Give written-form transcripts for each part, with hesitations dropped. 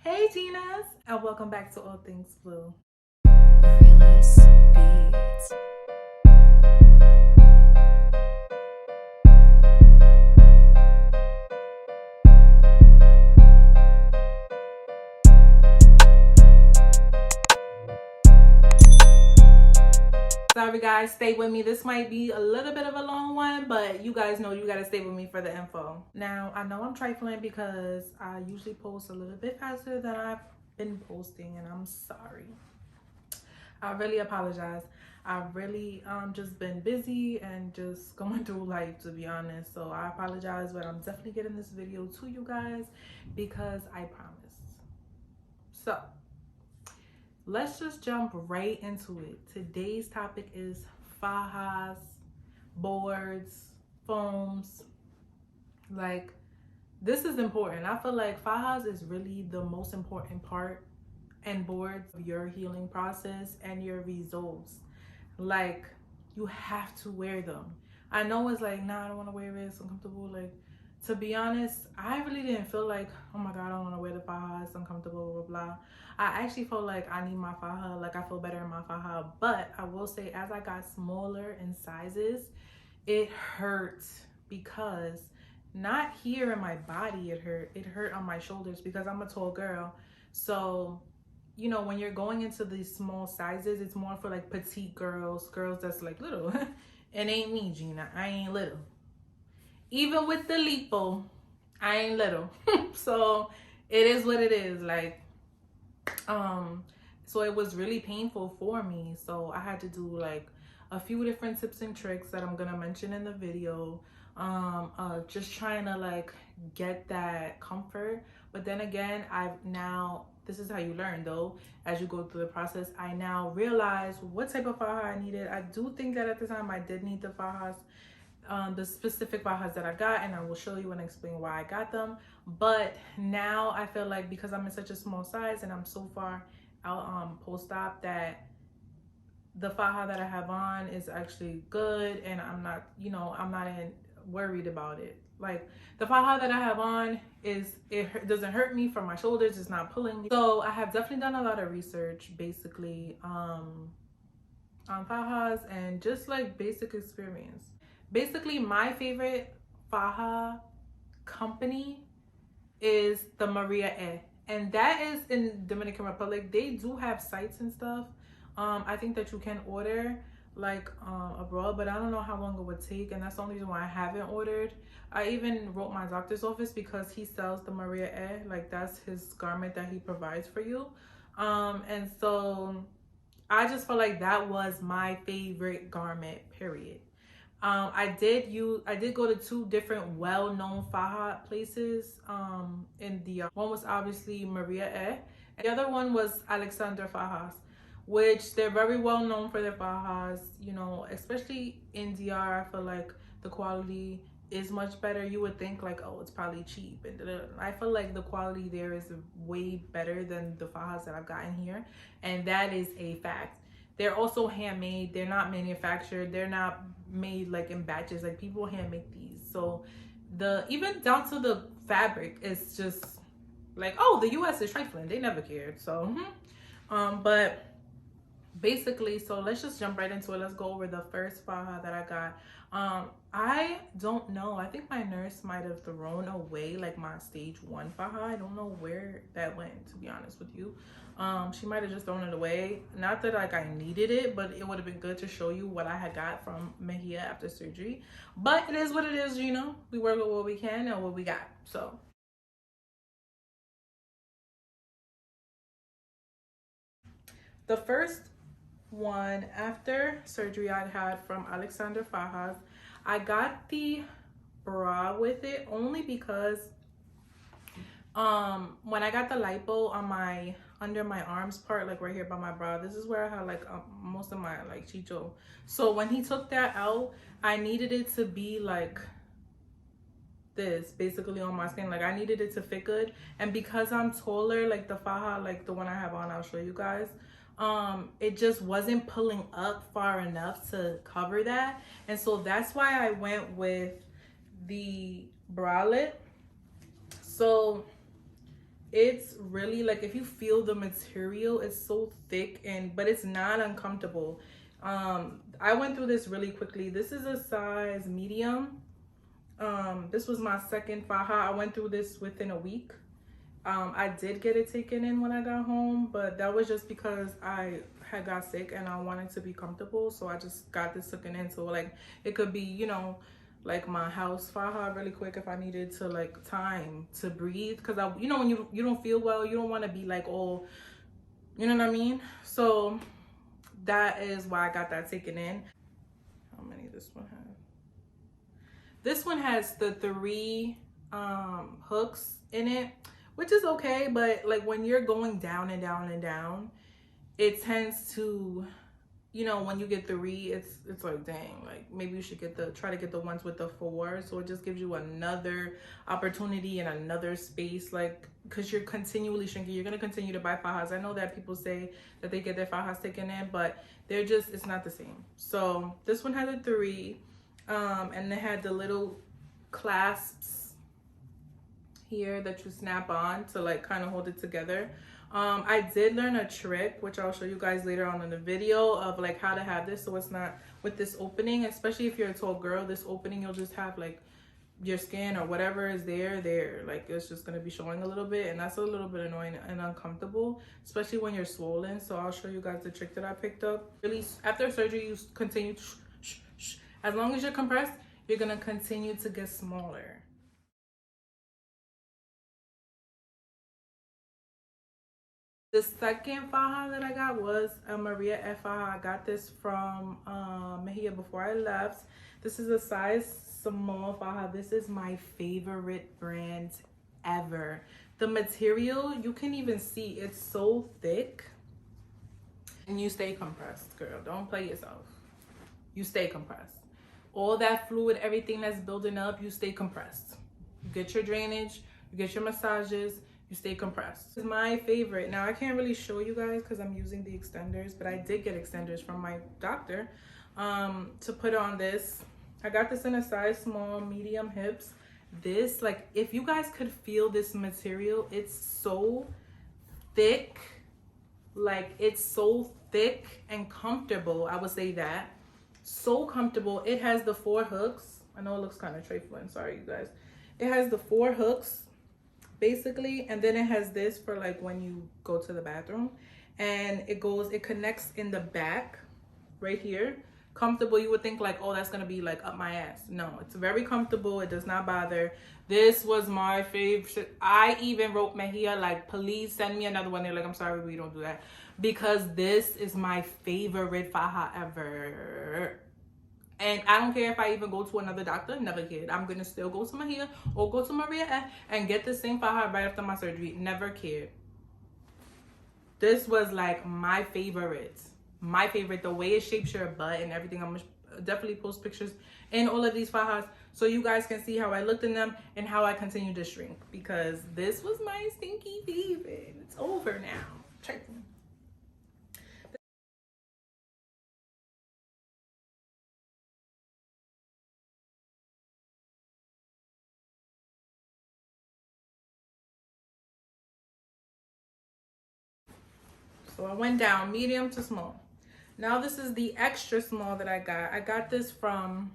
Hey Tinas, and welcome back to All Things Blue. Realist Beats. Sorry guys, stay with me. This might be a little bit of a long one, but you guys know you gotta stay with me for the info. Now, I know I'm trifling because I usually post a little bit faster than I've been posting, and I'm sorry. I really apologize. I've really just been busy and just going through life, to be honest. So I apologize, but I'm definitely getting this video to you guys because I promised. So let's just jump right into it. Today's topic is fajas, boards, foams. Like, this is important. I feel like fajas is really the most important part and boards of your healing process and your results. Like, you have to wear them. I know it's like, nah, I don't want to wear it, it's uncomfortable. Like, to be honest, I really didn't feel like, oh my god, I don't want to wear the faja, it's uncomfortable, blah blah blah. I actually felt like I need my faja, like I feel better in my faja. But I will say, as I got smaller in sizes, it hurt because not here in my body it hurt on my shoulders because I'm a tall girl. So you know, when you're going into these small sizes, it's more for like petite girls, girls that's like little. It ain't me, Gina. I ain't little. Even with the lipo, I ain't little. So it is what it is. Like, so it was really painful for me. So I had to do like a few different tips and tricks that I'm gonna mention in the video. Just trying to like get that comfort. But then again, I've now, this is how you learn though, as you go through the process. I now realize what type of faja I needed. I do think that at the time I did need the fajas, the specific fajas that I got, and I will show you and explain why I got them. But now I feel like because I'm in such a small size and I'm so far out post-op, that the faja that I have on is actually good, and I'm not, you know, I'm not worried about it. Like, the faja that I have on is, it doesn't hurt me from my shoulders, it's not pulling me. So I have definitely done a lot of research basically on fajas and just like basic experience. Basically, my favorite faja company is the Mejia, and that is in Dominican Republic. They do have sites and stuff. I think that you can order like abroad, but I don't know how long it would take, and that's the only reason why I haven't ordered. I even wrote my doctor's office because he sells the Mejia, like that's his garment that he provides for you. And so I just felt like that was my favorite garment, period. I did go to two different well-known faja places. In the one was obviously Mejia, and the other one was Alexander Fajas, which they're very well known for their fajas. You know, especially in DR, I feel like the quality is much better. You would think like, oh, it's probably cheap, and I feel like the quality there is way better than the fajas that I've gotten here, and that is a fact. They're also handmade. They're not manufactured. They're not made like in batches. Like, people hand make these. So the, even down to the fabric, it's just like, oh, the US is trifling. They never cared. So but basically, so let's just jump right into it. Let's go over the first faja that I got. I don't know, I think my nurse might have thrown away like my stage 1 faja. I don't know where that went, to be honest with you. She might have just thrown it away. Not that like I needed it, but it would have been good to show you what I had got from Mejia after surgery. But it is what it is, you know. We work with what we can and what we got. So the first one after surgery I had from Alexander Fajas, I got the bra with it only because when I got the lipo on my under my arms part, like right here by my bra, this is where I had like most of my like chicho. So when he took that out, I needed it to be like this basically on my skin. Like, I needed it to fit good, and because I'm taller, like the faja, like the one I have on, I'll show you guys, it just wasn't pulling up far enough to cover that. And so that's why I went with the bralette. So it's really like, if you feel the material, it's so thick, but it's not uncomfortable. I went through this really quickly. This is a size medium. This was my second faja. I went through this within a week. I did get it taken in when I got home, but that was just because I had got sick and I wanted to be comfortable. So I just got this taken in. So like, it could be, you know, like my house faja really quick if I needed to, like, time to breathe. Cause you know, when you don't feel well, you don't want to be like, oh, you know what I mean? So that is why I got that taken in. How many this one has? This one has the 3 hooks in it, which is okay, but like when you're going down and down and down, it tends to, you know, when you get 3, it's like, dang, like maybe you should try to get the ones with the 4. So it just gives you another opportunity and another space, like, because you're continually shrinking. You're gonna continue to buy fajas. I know that people say that they get their fajas taken in, but it's not the same. So this one had a 3, and they had the little clasps here that you snap on to like kind of hold it together. I did learn a trick, which I'll show you guys later on in the video, of like how to have this so it's not with this opening, especially if you're a tall girl. This opening, you'll just have like your skin or whatever is there, like it's just going to be showing a little bit, and that's a little bit annoying and uncomfortable, especially when you're swollen. So I'll show you guys the trick that I picked up. Really, after surgery, you continue to as long as you're compressed, you're going to continue to get smaller. The second faja that I got was a Maria F faja. I got this from Mejia before I left. This is a size small faja. This is my favorite brand ever. The material, you can even see it's so thick. And you stay compressed, girl. Don't play yourself. You stay compressed. All that fluid, everything that's building up, you stay compressed. You get your drainage, you get your massages, you stay compressed. This is my favorite. Now I can't really show you guys because I'm using the extenders, but I did get extenders from my doctor to put on this. I got this in a size small, medium hips. This, like, if you guys could feel this material, it's so thick. Like, it's so thick and comfortable. I would say that. So comfortable. It has the 4 hooks. I know it looks kind of trifling. Sorry, you guys. It has the 4 hooks, basically, and then it has this for like when you go to the bathroom, and it connects in the back right here. Comfortable. You would think like, oh, that's gonna be like up my ass. No, it's very comfortable. It does not bother. This was my favorite. I even wrote Mejia like, please send me another one. They're like, I'm sorry, we don't do that, because this is my favorite faja ever. And I don't care if I even go to another doctor, never cared. I'm gonna still go to Mejia or go to Maria and get the same faja right after my surgery. Never cared. This was like my favorite. My favorite. The way it shapes your butt and everything. I'm gonna definitely post pictures in all of these fajas so you guys can see how I looked in them and how I continue to shrink, because this was my stinky favorite. It's over now. Check me. So I went down medium to small. Now this is the extra small that I got. I got this from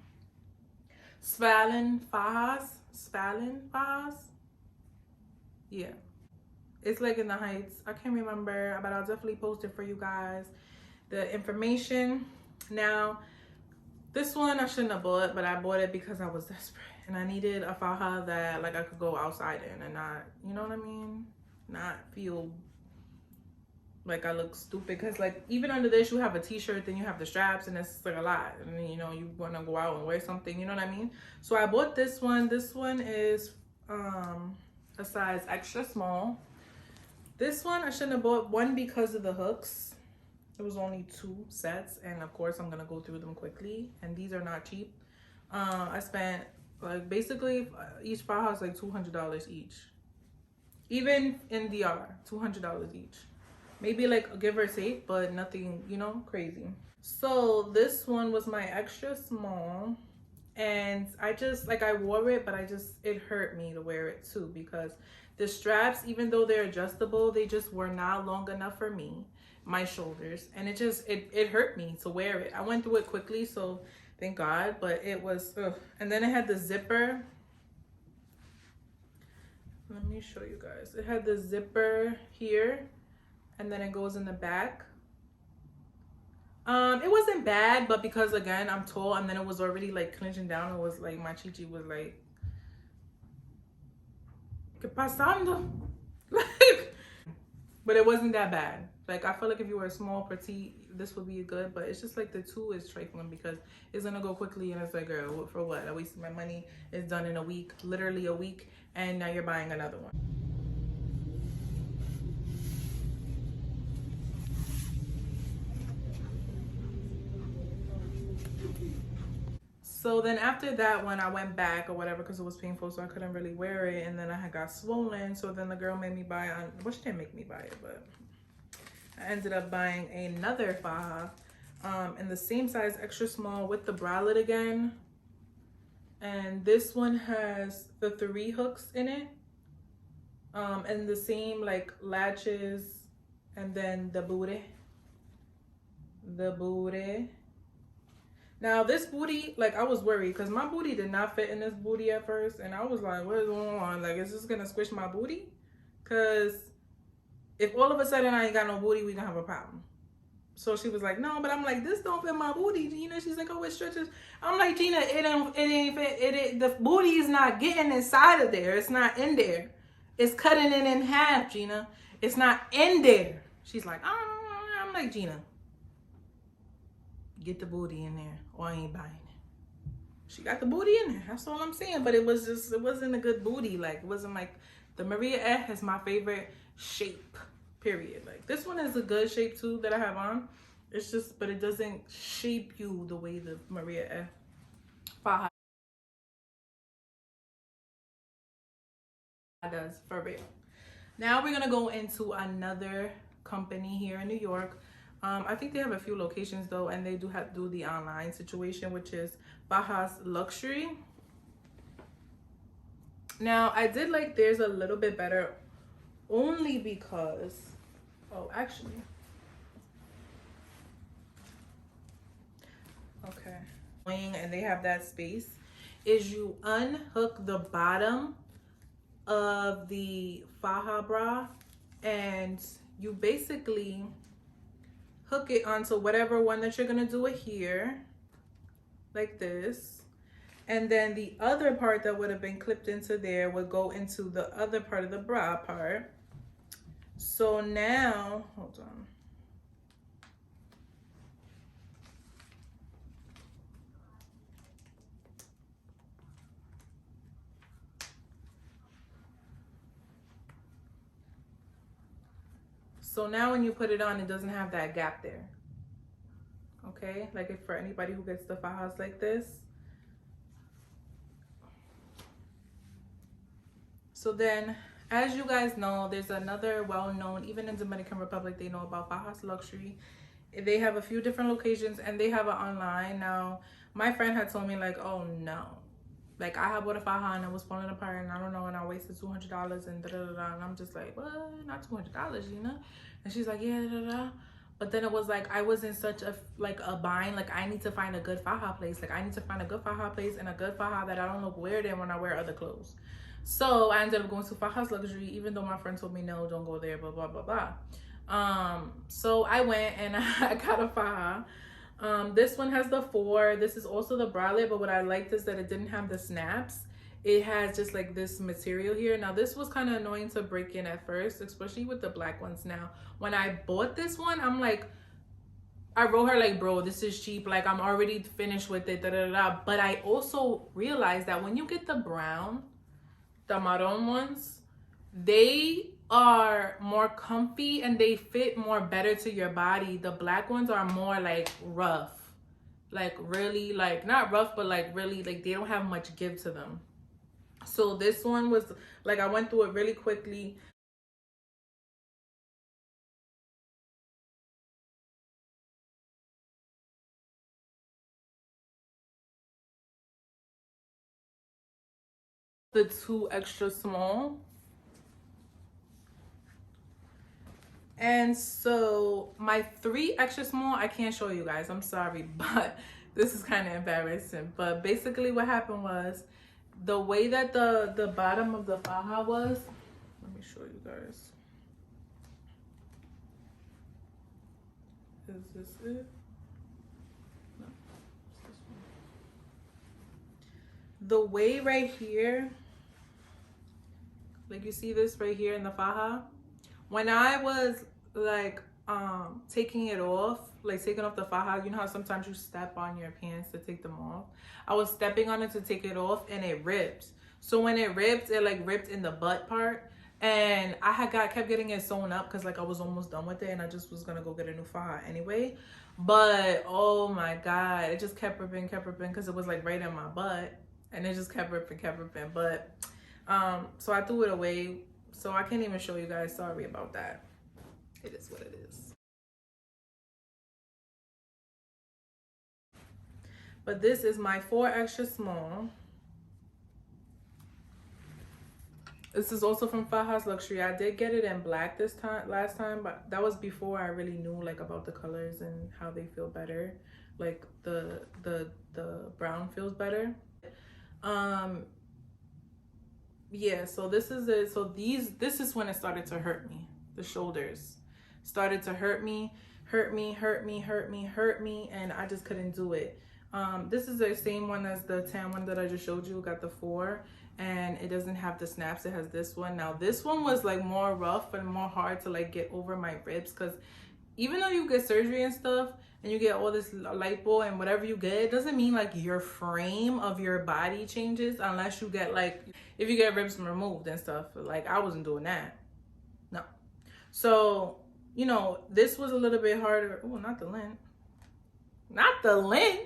SVALEN Fajas. SVALEN Fajas? Yeah. It's like in the Heights. I can't remember, but I'll definitely post it for you guys. The information. Now, this one I shouldn't have bought, but I bought it because I was desperate. And I needed a faja that like I could go outside in and not, you know what I mean? Not feel like I look stupid, because like even under this you have a t-shirt, then you have the straps, and it's like a lot, and you know you want to go out and wear something, you know what I mean? So I bought this one. This one is a size extra small. This one I shouldn't have bought, one because of the hooks. It was only 2 sets, and of course I'm gonna go through them quickly, and these are not cheap. I spent like basically each faja is like $200 each, even in DR, $200 each. Maybe like give or take, but nothing, you know, crazy. So this one was my extra small, and I just like, I wore it, but it hurt me to wear it too, because The straps, even though they're adjustable, they just were not long enough for me, my shoulders, and it hurt me to wear it. I went through it quickly, so thank God, but it was ugh. And then it had the zipper. Let me show you guys. It had the zipper here, and then it goes in the back. It wasn't bad, but because again I'm tall, and then it was already like clenching down. It was like my chichi was like, ¿qué pasando? Like, but it wasn't that bad. Like I feel like if you were a small petite, this would be good. But it's just like the two is trifling because it's gonna go quickly, and it's like, girl, for what? I wasted my money. It's done in a week, literally a week, and now you're buying another one. So then after that one, I went back or whatever because it was painful, so I couldn't really wear it. And then I had got swollen, so then the girl made me buy on. Well, she didn't make me buy it, but I ended up buying another faja in the same size, extra small, with the bralette again. And this one has the 3 hooks in it, and the same like latches, and then the booty. Now this booty, like I was worried because my booty did not fit in this booty at first, and I was like, what is going on? Like, is this gonna squish my booty? Because if all of a sudden I ain't got no booty, we gonna have a problem. So she was like, no, but I'm like, this don't fit my booty, Gina. She's like, oh, it stretches. I'm like, Gina, it ain't fit. The booty is not getting inside of there. It's not in there. It's cutting it in half, Gina. It's not in there. She's like, oh. I'm like, Gina, get the booty in there or I ain't buying it. She got the booty in there. That's all I'm saying. But it wasn't a good booty. Like, it wasn't like the Mejia is my favorite shape, period. Like, this one is a good shape too that I have on. It's just, but it doesn't shape you the way the Mejia Faja does, for real. Now we're gonna go into another company here in New York. I think they have a few locations though, and they do the online situation, which is Fajas Luxury. Now I did like theirs a little bit better, only because, oh, actually, okay. And they have that space. Is you unhook the bottom of the faja bra, and you basically hook it onto whatever one that you're gonna do it here, like this. And then the other part that would have been clipped into there would go into the other part of the bra part. So now, hold on. So now when you put it on, it doesn't have that gap there. Okay, like if for anybody who gets the fajas like this. So then, as you guys know, there's another well-known, even in Dominican Republic, they know about Fajas Luxury. They have a few different locations, and they have it online. Now, my friend had told me like, oh no. Like, I had bought a faja and it was falling apart, and I don't know, and I wasted $200 and da-da-da-da. And I'm just like, what? Not $200, you know? And she's like, yeah, da-da-da. But then it was like, I was in such a bind. Like, I need to find a good faja place. Like, I need to find a good faja place and a good faja that I don't look weird in when I wear other clothes. So I ended up going to Fajas Luxury, even though my friend told me, no, don't go there, blah, blah, blah, blah. So I went and I got a faja. This one has the 4. This is also the bralette, but what I liked is that it didn't have the snaps. It has just like this material here. Now this was kind of annoying to break in at first, especially with the black ones. Now when I bought this one, I'm like, I wrote her like, bro, this is cheap, like I'm already finished with it, da da da. But I also realized that when you get the brown, the marron ones, they are more comfy and they fit more better to your body. The black ones are more like rough, like really, like not rough, but like really, like they don't have much give to them. So this one was like, I went through it really quickly. The 2 extra small, And so my 3 extra small, I can't show you guys, I'm sorry, but this is kind of embarrassing. But basically what happened was, the way that the bottom of the faja was, let me show you guys. Is this it? No, it's this one. The way right here, like you see this right here in the faja, when I was like taking it off, like taking off the faja, you know how sometimes you step on your pants to take them off? I was stepping on it to take it off and it ripped. So when it ripped, it like ripped in the butt part, and I had kept getting it sewn up because like I was almost done with it and I just was gonna go get a new faja anyway. But oh my god, it just kept ripping because it was like right in my butt, and it just kept ripping. But so I threw it away, so I can't even show you guys. Sorry about that. It is what it is. But this is my 4 extra small. This is also from Fajas Luxury. I did get it in black last time, but that was before I really knew like about the colors and how they feel better. Like the brown feels better. Yeah, so this is it. So this is when it started to hurt me. The shoulders started to hurt me, and I just couldn't do it. This is the same one as the tan one that I just showed you. Got the 4, and it doesn't have the snaps. It has this one. Now this one was like more rough and more hard to like get over my ribs, because even though you get surgery and stuff and you get all this lipo and whatever you get, it doesn't mean like your frame of your body changes unless you get like, if you get ribs removed and stuff. Like I wasn't doing that. No. So, you know, this was a little bit harder. Oh, not the lint. Not the lint.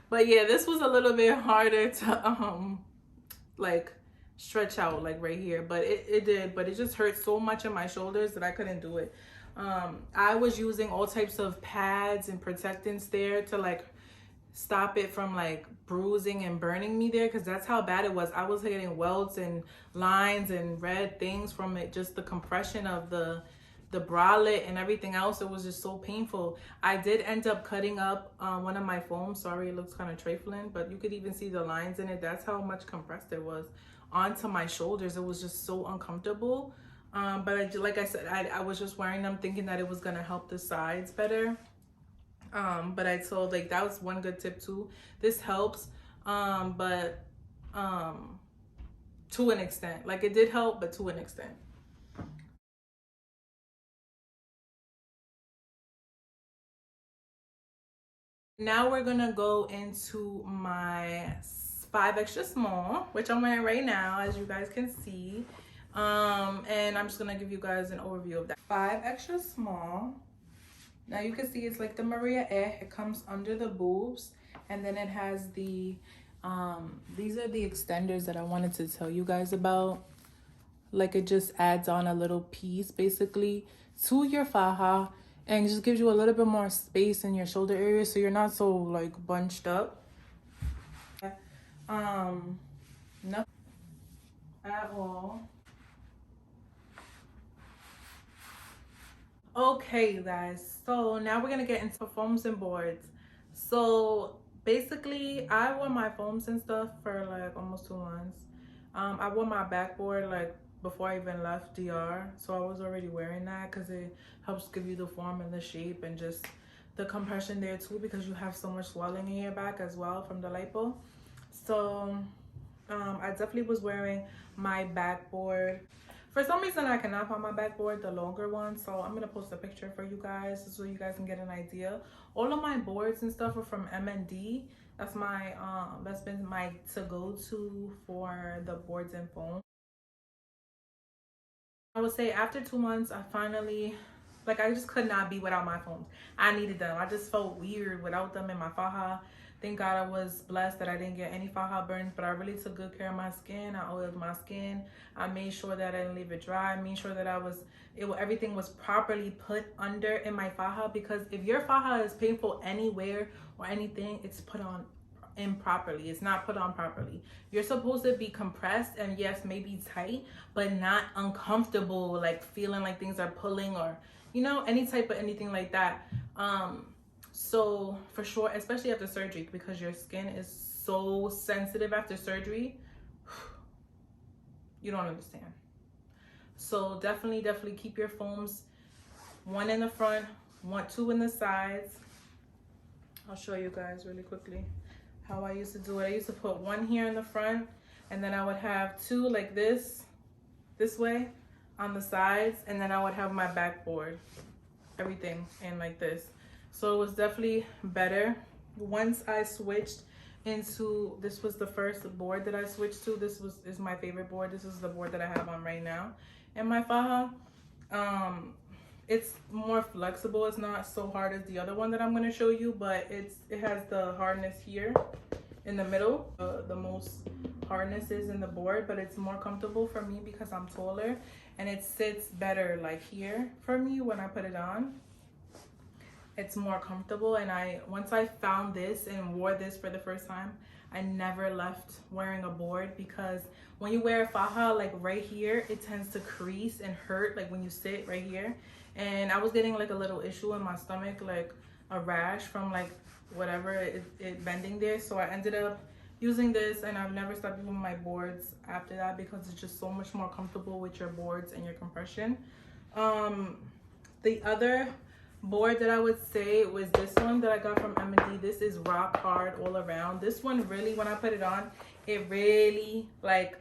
But yeah, this was a little bit harder to like stretch out like right here. But it did, but it just hurt so much in my shoulders that I couldn't do it. I was using all types of pads and protectants there to like stop it from like bruising and burning me there, because that's how bad it was. I was getting welts and lines and red things from it, just the compression of the bralette and everything else. It was just so painful. I did end up cutting up one of my foams. Sorry, it looks kind of trifling, but you could even see the lines in it. That's how much compressed it was onto my shoulders. It was just so uncomfortable. But like I said, I was just wearing them thinking that it was gonna help the sides better. But I told, like, that was one good tip too. This helps, but to an extent. Like, it did help, but to an extent. Now we're gonna go into my 5 extra small, which I'm wearing right now, as you guys can see. And I'm just gonna give you guys an overview of that. 5 extra small. Now you can see it's like the Mejia. It comes under the boobs, and then it has the these are the extenders that I wanted to tell you guys about. Like, it just adds on a little piece basically to your faja, and just gives you a little bit more space in your shoulder area, so you're not so like bunched up. No, at all. Okay, you guys, so now we're gonna get into foams and boards. So basically, I wore my foams and stuff for like almost 2 months. I wore my backboard like before I even left DR, so I was already wearing that because it helps give you the form and the shape and just the compression there too, because you have so much swelling in your back as well from the lipo. So I definitely was wearing my backboard. For some reason, I cannot find my backboard, the longer one, so I'm gonna post a picture for you guys so you guys can get an idea. All of my boards and stuff are from M&D. That's my that's been my to-go-to for the boards and foam. I would say after 2 months, I finally, like, I just could not be without my foams. I needed them. I just felt weird without them in my faja. Thank God I was blessed that I didn't get any faja burns, but I really took good care of my skin. I oiled my skin. I made sure that I didn't leave it dry. I made sure that everything was properly put under in my faja, because if your faja is painful anywhere or anything, it's put on improperly. It's not put on properly. You're supposed to be compressed and yes, maybe tight, but not uncomfortable, like feeling like things are pulling or, you know, any type of anything like that. So for sure, especially after surgery, because your skin is so sensitive after surgery, you don't understand. So definitely keep your foams, one in the front, two in the sides. I'll show you guys really quickly how I used to do it. I used to put one here in the front, and then I would have two like this way on the sides, and then I would have my backboard, everything in like this. So it was definitely better. Once I switched into, this was the first board that I switched to. This is my favorite board. This is the board that I have on right now in my Faja. It's more flexible. It's not so hard as the other one that I'm going to show you, but it has the hardness here in the middle. The most hardness is in the board, but it's more comfortable for me because I'm taller, and it sits better like here for me when I put it on. It's more comfortable, and once I found this and wore this for the first time, I never left wearing a board, because when you wear a Faja, like right here, it tends to crease and hurt, like when you sit right here. And I was getting like a little issue in my stomach, like a rash from like whatever it bending there. So I ended up using this, and I've never stopped using my boards after that, because it's just so much more comfortable with your boards and your compression. The other board that I would say was this one that I got from M&D. This is rock hard all around. This one really, when I put it on, it really like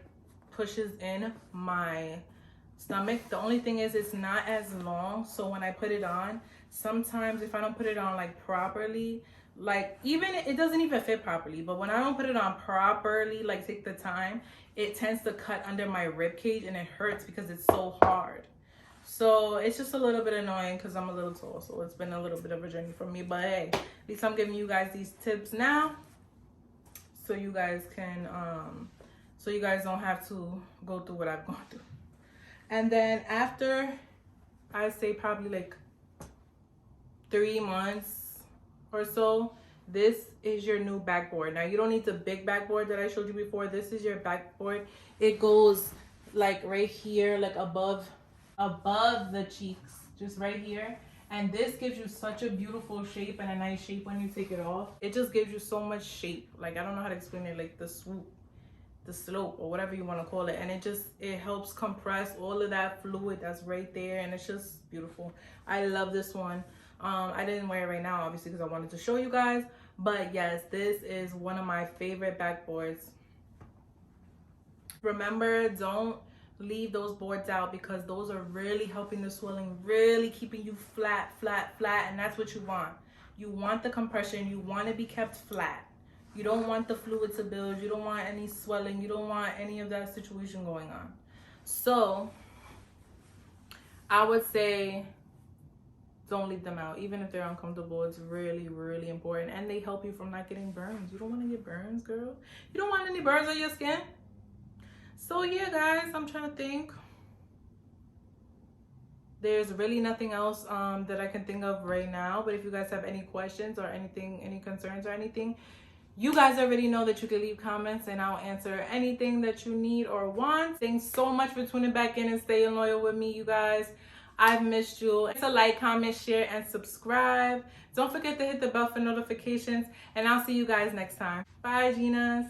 pushes in my stomach. The only thing is it's not as long, so when I put it on, sometimes if I don't put it on like properly, like even it doesn't even fit properly, but when I don't put it on properly, like take the time, it tends to cut under my rib cage, and it hurts because it's so hard. So it's just a little bit annoying because I'm a little tall, so it's been a little bit of a journey for me. But hey, at least I'm giving you guys these tips now, so you guys can so you guys don't have to go through what I've gone through. And then after, I say probably like 3 months or so, this is your new backboard. Now you don't need the big backboard that I showed you before. This is your backboard. It goes like right here, like above the cheeks, just right here. And this gives you such a beautiful shape and a nice shape when you take it off. It just gives you so much shape. Like, I don't know how to explain it, like the swoop, the slope, or whatever you want to call it. And it helps compress all of that fluid that's right there, and it's just beautiful. I love this one. I didn't wear it right now, obviously, because I wanted to show you guys. But yes, this is one of my favorite backboards. Remember, don't leave those boards out, because those are really helping the swelling, really keeping you flat, and that's what you want. You want the compression. You want to be kept flat. You don't want the fluid to build. You don't want any swelling. You don't want any of that situation going on. So I would say don't leave them out, even if they're uncomfortable. It's really important, and they help you from not getting burns. You don't want to get burns, girl. You don't want any burns on your skin. So yeah, guys, I'm trying to think. There's really nothing else that I can think of right now. But if you guys have any questions or anything, any concerns or anything, you guys already know that you can leave comments, and I'll answer anything that you need or want. Thanks so much for tuning back in and staying loyal with me, you guys. I've missed you. It's a like, comment, share, and subscribe. Don't forget to hit the bell for notifications, and I'll see you guys next time. Bye, Ginas.